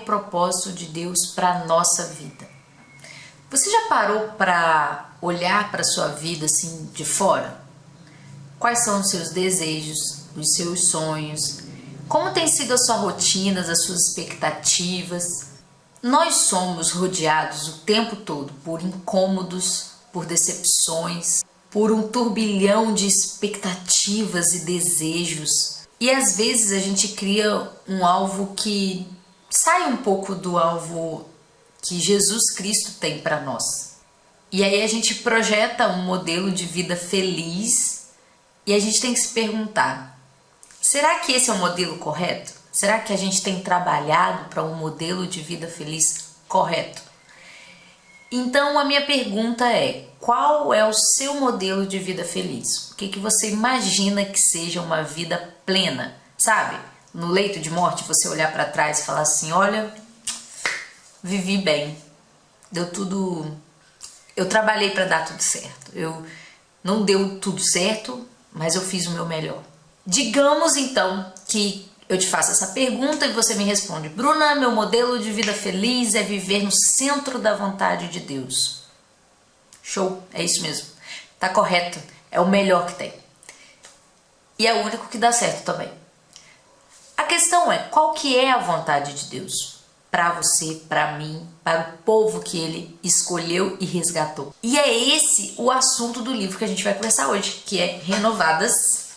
propósito de Deus para a nossa vida. Você já parou para olhar para a sua vida assim de fora? Quais são os seus desejos, os seus sonhos? Como tem sido a sua rotina, as suas expectativas? Nós somos rodeados o tempo todo por incômodos, por decepções, por um turbilhão de expectativas e desejos. E às vezes a gente cria um alvo que sai um pouco do alvo que Jesus Cristo tem para nós. E aí a gente projeta um modelo de vida feliz e a gente tem que se perguntar: será que esse é o modelo correto? Será que a gente tem trabalhado para um modelo de vida feliz correto? Então a minha pergunta é: qual é o seu modelo de vida feliz? O que você imagina que seja uma vida plena? Sabe? No leito de morte você olhar para trás e falar assim: olha, vivi bem, deu tudo, eu trabalhei para dar tudo certo, não deu tudo certo, mas eu fiz o meu melhor. Digamos então que eu te faço essa pergunta e você me responde: Bruna, meu modelo de vida feliz é viver no centro da vontade de Deus. Show, é isso mesmo, tá correto, é o melhor que tem. E é o único que dá certo também. A questão é, qual que é a vontade de Deus? Para você, para mim, para o povo que Ele escolheu e resgatou. E é esse o assunto do livro que a gente vai conversar hoje, que é Renovadas,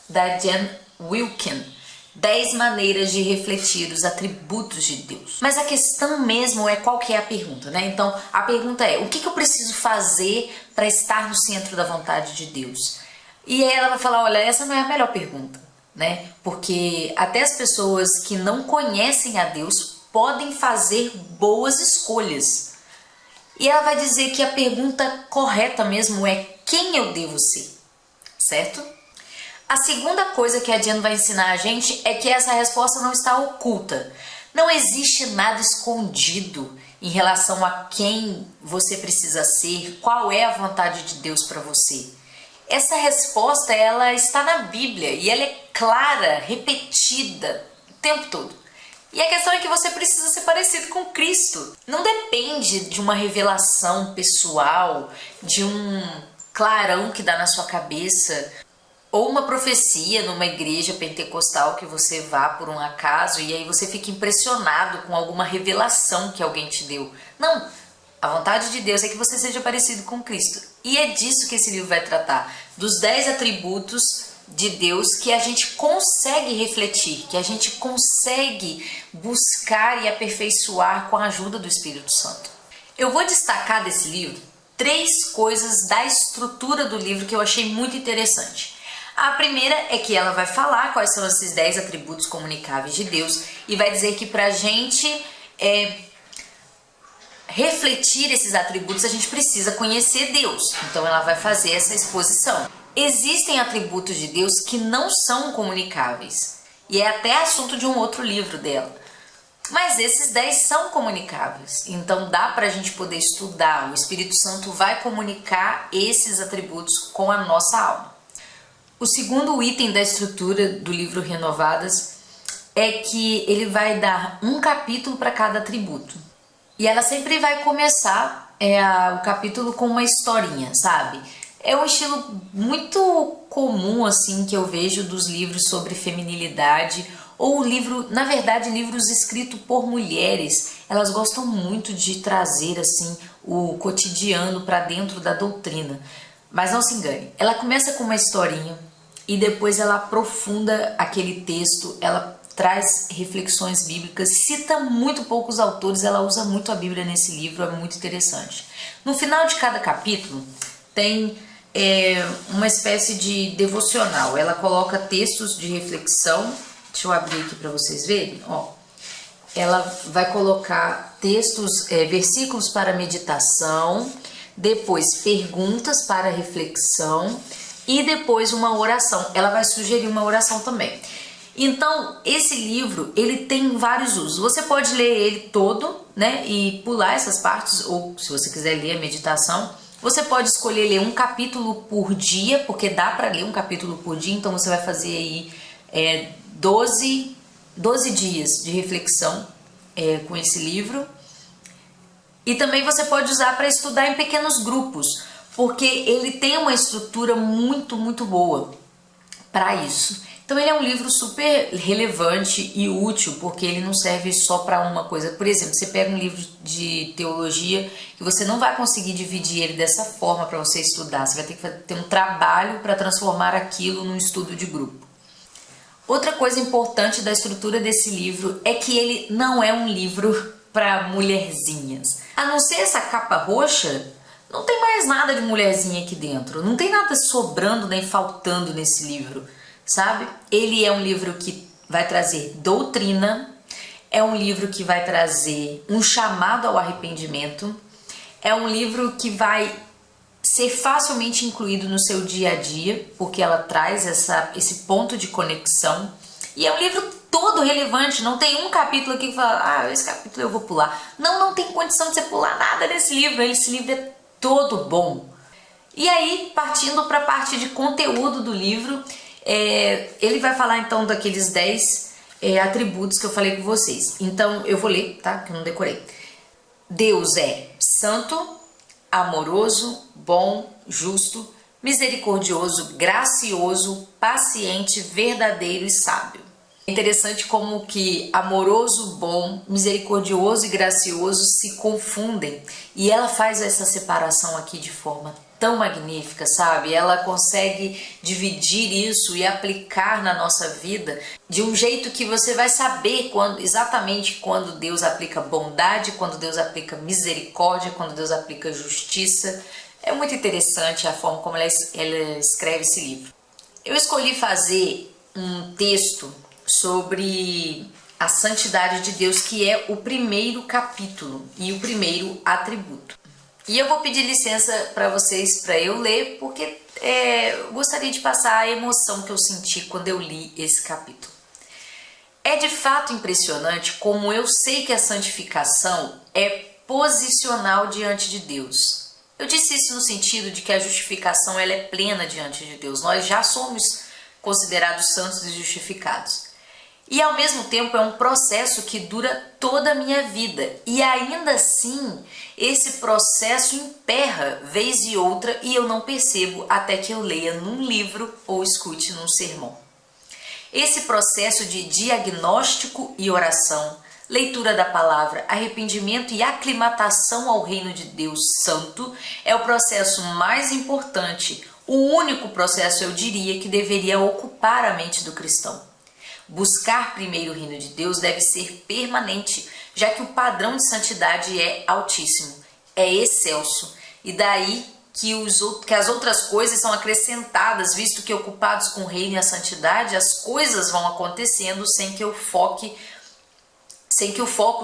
da Jen Wilkin. 10 maneiras de refletir os atributos de Deus. Mas a questão mesmo é qual que é a pergunta, né? Então, a pergunta é: o que eu preciso fazer para estar no centro da vontade de Deus? E aí ela vai falar: olha, essa não é a melhor pergunta, né? Porque até as pessoas que não conhecem a Deus podem fazer boas escolhas. E ela vai dizer que a pergunta correta mesmo é: quem eu devo ser? Certo? A segunda coisa que a Jen vai ensinar a gente é que essa resposta não está oculta. Não existe nada escondido em relação a quem você precisa ser, qual é a vontade de Deus para você. Essa resposta, ela está na Bíblia e ela é clara, repetida o tempo todo. E a questão é que você precisa ser parecido com Cristo. Não depende de uma revelação pessoal, de um clarão que dá na sua cabeça, ou uma profecia numa igreja pentecostal que você vá por um acaso e aí você fica impressionado com alguma revelação que alguém te deu. Não, a vontade de Deus é que você seja parecido com Cristo. E é disso que esse livro vai tratar, dos 10 atributos de Deus que a gente consegue refletir, que a gente consegue buscar e aperfeiçoar com a ajuda do Espírito Santo. Eu vou destacar desse livro 3 coisas da estrutura do livro que eu achei muito interessante. A primeira é que ela vai falar quais são esses 10 atributos comunicáveis de Deus e vai dizer que para a gente refletir esses atributos a gente precisa conhecer Deus. Então ela vai fazer essa exposição. Existem atributos de Deus que não são comunicáveis e é até assunto de um outro livro dela. Mas esses 10 são comunicáveis, então dá para a gente poder estudar. O Espírito Santo vai comunicar esses atributos com a nossa alma. O segundo item da estrutura do livro Renovadas é que ele vai dar um capítulo para cada atributo. E ela sempre vai começar o capítulo com uma historinha, sabe? É um estilo muito comum assim que eu vejo dos livros sobre feminilidade, ou na verdade, livros escritos por mulheres. Elas gostam muito de trazer assim o cotidiano para dentro da doutrina. Mas não se engane, ela começa com uma historinha e depois ela aprofunda aquele texto, ela traz reflexões bíblicas, cita muito poucos autores, ela usa muito a Bíblia nesse livro, é muito interessante. No final de cada capítulo tem uma espécie de devocional, ela coloca textos de reflexão, deixa eu abrir aqui para vocês verem, ó. Ela vai colocar textos, versículos para meditação, depois perguntas para reflexão e depois uma oração. Ela vai sugerir uma oração também. Então, esse livro, ele tem vários usos. Você pode ler ele todo, né, e pular essas partes, ou se você quiser ler a meditação, você pode escolher ler um capítulo por dia, porque dá para ler um capítulo por dia, então você vai fazer aí 12 dias de reflexão com esse livro. E também você pode usar para estudar em pequenos grupos, porque ele tem uma estrutura muito, muito boa para isso. Então ele é um livro super relevante e útil, porque ele não serve só para uma coisa. Por exemplo, você pega um livro de teologia e você não vai conseguir dividir ele dessa forma para você estudar. Você vai ter que ter um trabalho para transformar aquilo num estudo de grupo. Outra coisa importante da estrutura desse livro é que ele não é um livro para mulherzinhas. A não ser essa capa roxa, não tem mais nada de mulherzinha aqui dentro. Não tem nada sobrando nem faltando nesse livro, sabe? Ele é um livro que vai trazer doutrina, é um livro que vai trazer um chamado ao arrependimento, é um livro que vai ser facilmente incluído no seu dia a dia, porque ela traz esse ponto de conexão. E é um livro todo relevante, não tem um capítulo aqui que fala, esse capítulo eu vou pular. Não tem condição de você pular nada nesse livro, esse livro é todo bom. E aí, partindo para a parte de conteúdo do livro, ele vai falar então daqueles 10 atributos que eu falei com vocês. Então, eu vou ler, tá? Que eu não decorei. Deus é santo, amoroso, bom, justo, misericordioso, gracioso, paciente, verdadeiro e sábio. É interessante como que amoroso, bom, misericordioso e gracioso se confundem. E ela faz essa separação aqui de forma tão magnífica, sabe? Ela consegue dividir isso e aplicar na nossa vida de um jeito que você vai saber exatamente quando Deus aplica bondade, quando Deus aplica misericórdia, quando Deus aplica justiça. É muito interessante a forma como ela escreve esse livro. Eu escolhi fazer um texto sobre a santidade de Deus, que é o primeiro capítulo e o primeiro atributo. E eu vou pedir licença para vocês para eu ler, porque eu gostaria de passar a emoção que eu senti quando eu li esse capítulo. É de fato impressionante como eu sei que a santificação é posicional diante de Deus. Eu disse isso no sentido de que a justificação ela é plena diante de Deus. Nós já somos considerados santos e justificados. E ao mesmo tempo é um processo que dura toda a minha vida. E ainda assim, esse processo emperra vez e outra e eu não percebo até que eu leia num livro ou escute num sermão. Esse processo de diagnóstico e oração, leitura da palavra, arrependimento e aclimatação ao reino de Deus Santo é o processo mais importante, o único processo, eu diria, que deveria ocupar a mente do cristão. Buscar primeiro o reino de Deus deve ser permanente, já que o padrão de santidade é altíssimo, é excelso, e daí que as outras coisas são acrescentadas, visto que ocupados com o reino e a santidade, as coisas vão acontecendo sem que o foco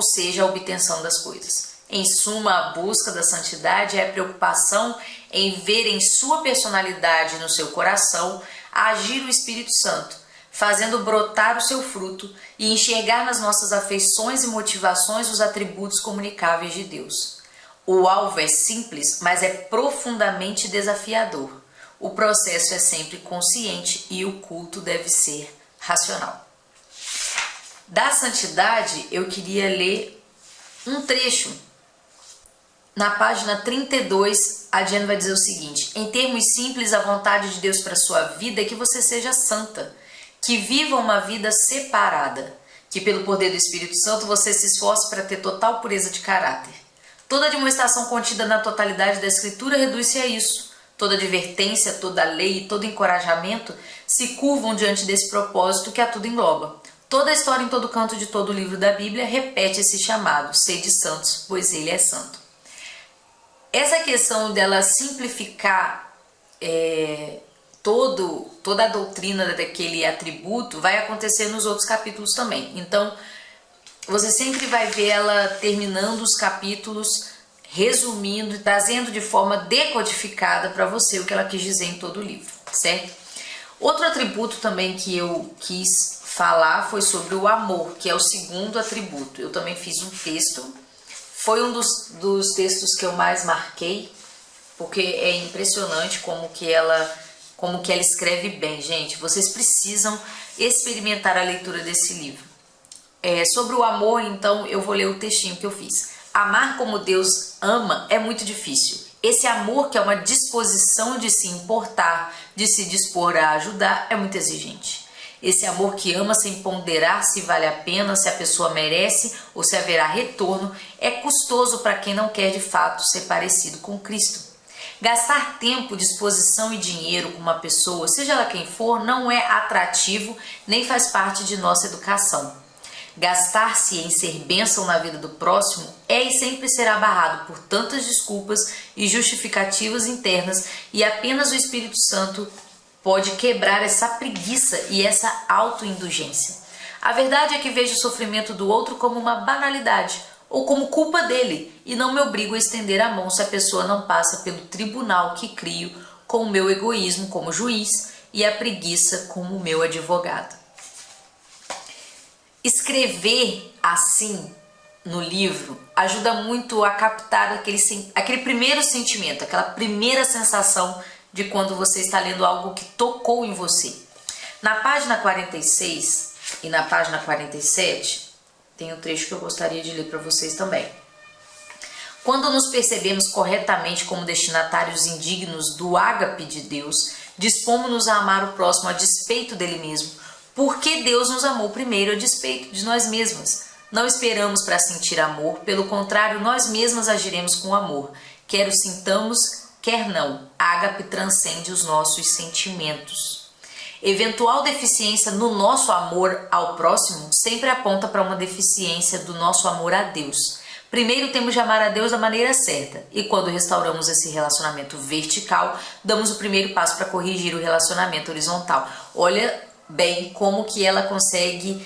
seja a obtenção das coisas. Em suma, a busca da santidade é a preocupação em ver em sua personalidade e no seu coração agir o Espírito Santo, fazendo brotar o seu fruto e enxergar nas nossas afeições e motivações os atributos comunicáveis de Deus. O alvo é simples, mas é profundamente desafiador. O processo é sempre consciente e o culto deve ser racional. Da santidade, eu queria ler um trecho. Na página 32, a Diana vai dizer o seguinte: em termos simples, a vontade de Deus para a sua vida é que você seja santa, que viva uma vida separada, que pelo poder do Espírito Santo você se esforce para ter total pureza de caráter. Toda demonstração contida na totalidade da Escritura reduz-se a isso. Toda advertência, toda lei e todo encorajamento se curvam diante desse propósito que a tudo engloba. Toda a história em todo canto de todo o livro da Bíblia repete esse chamado: sede santos, pois ele é santo. Essa questão dela simplificar toda a doutrina daquele atributo vai acontecer nos outros capítulos também. Então, você sempre vai ver ela terminando os capítulos, resumindo e trazendo de forma decodificada para você o que ela quis dizer em todo o livro, certo? Outro atributo também que eu quis falar foi sobre o amor, que é o segundo atributo. Eu também fiz um texto, foi um dos textos que eu mais marquei, porque é impressionante como que ela escreve bem, gente. Vocês precisam experimentar a leitura desse livro. Sobre o amor, então, eu vou ler o textinho que eu fiz. Amar como Deus ama é muito difícil. Esse amor, que é uma disposição de se importar, de se dispor a ajudar, é muito exigente. Esse amor que ama sem ponderar se vale a pena, se a pessoa merece ou se haverá retorno, é custoso para quem não quer de fato ser parecido com Cristo. Gastar tempo, disposição e dinheiro com uma pessoa, seja ela quem for, não é atrativo nem faz parte de nossa educação. Gastar-se em ser bênção na vida do próximo é e sempre será barrado por tantas desculpas e justificativas internas, e apenas o Espírito Santo pode quebrar essa preguiça e essa autoindulgência. A verdade é que vejo o sofrimento do outro como uma banalidade ou como culpa dele, e não me obrigo a estender a mão se a pessoa não passa pelo tribunal que crio com o meu egoísmo como juiz e a preguiça como o meu advogado. Escrever assim no livro ajuda muito a captar aquele primeiro sentimento, aquela primeira sensação de quando você está lendo algo que tocou em você. Na página 46 e na página 47, tem um trecho que eu gostaria de ler para vocês também. Quando nos percebemos corretamente como destinatários indignos do ágape de Deus, dispomos-nos a amar o próximo a despeito dele mesmo, porque Deus nos amou primeiro a despeito de nós mesmas. Não esperamos para sentir amor, pelo contrário, nós mesmas agiremos com amor. Quer o sintamos, quer não. Ágape transcende os nossos sentimentos. Eventual deficiência no nosso amor ao próximo sempre aponta para uma deficiência do nosso amor a Deus. Primeiro temos de amar a Deus da maneira certa, e quando restauramos esse relacionamento vertical, damos o primeiro passo para corrigir o relacionamento horizontal. Olha bem como que ela consegue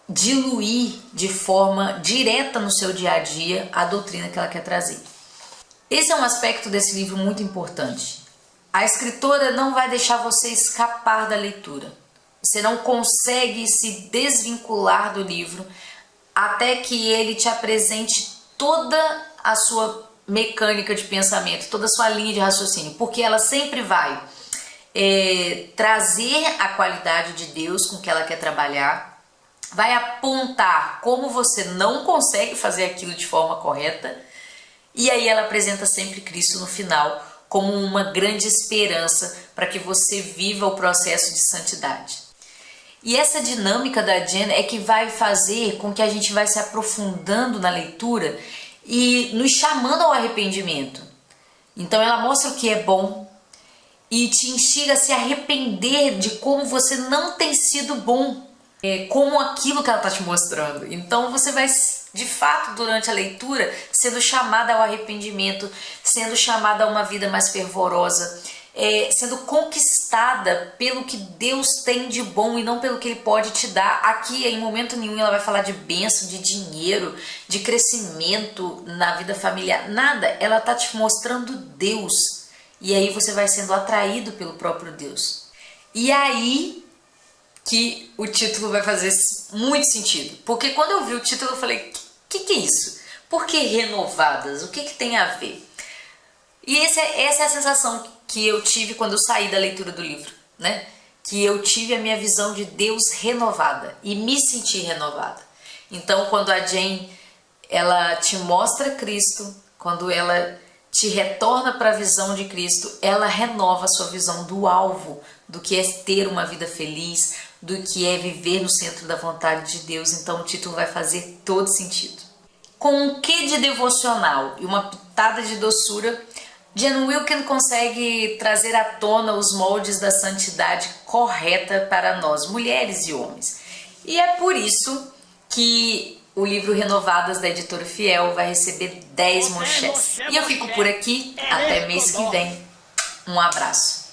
diluir de forma direta no seu dia a dia a doutrina que ela quer trazer. Esse é um aspecto desse livro muito importante. A escritora não vai deixar você escapar da leitura. Você não consegue se desvincular do livro até que ele te apresente toda a sua mecânica de pensamento, toda a sua linha de raciocínio, porque ela sempre vai trazer a qualidade de Deus com que ela quer trabalhar, vai apontar como você não consegue fazer aquilo de forma correta, e aí ela apresenta sempre Cristo no final como uma grande esperança para que você viva o processo de santidade. E essa dinâmica da Jen é que vai fazer com que a gente vai se aprofundando na leitura e nos chamando ao arrependimento. Então ela mostra o que é bom e te instiga a se arrepender de como você não tem sido bom, como aquilo que ela está te mostrando. Então você vai, de fato, durante a leitura, sendo chamada ao arrependimento, sendo chamada a uma vida mais fervorosa, sendo conquistada pelo que Deus tem de bom e não pelo que Ele pode te dar. Aqui, em momento nenhum, ela vai falar de bênção, de dinheiro, de crescimento na vida familiar, nada. Ela está te mostrando Deus. E aí você vai sendo atraído pelo próprio Deus. E aí que o título vai fazer muito sentido. Porque quando eu vi o título eu falei, que é isso? Por que renovadas? O que tem a ver? E essa é a sensação que eu tive quando eu saí da leitura do livro, né? Que eu tive a minha visão de Deus renovada e me senti renovada. Então quando a Jen, ela te mostra Cristo, quando ela te retorna para a visão de Cristo, ela renova a sua visão do alvo, do que é ter uma vida feliz, do que é viver no centro da vontade de Deus. Então o título vai fazer todo sentido. Com um quê de devocional e uma pitada de doçura, Jen Wilkin consegue trazer à tona os moldes da santidade correta para nós, mulheres e homens. E é por isso que o livro Renovadas da Editora Fiel vai receber 10 manchetes. E eu fico por aqui, até mês que vem. Um abraço.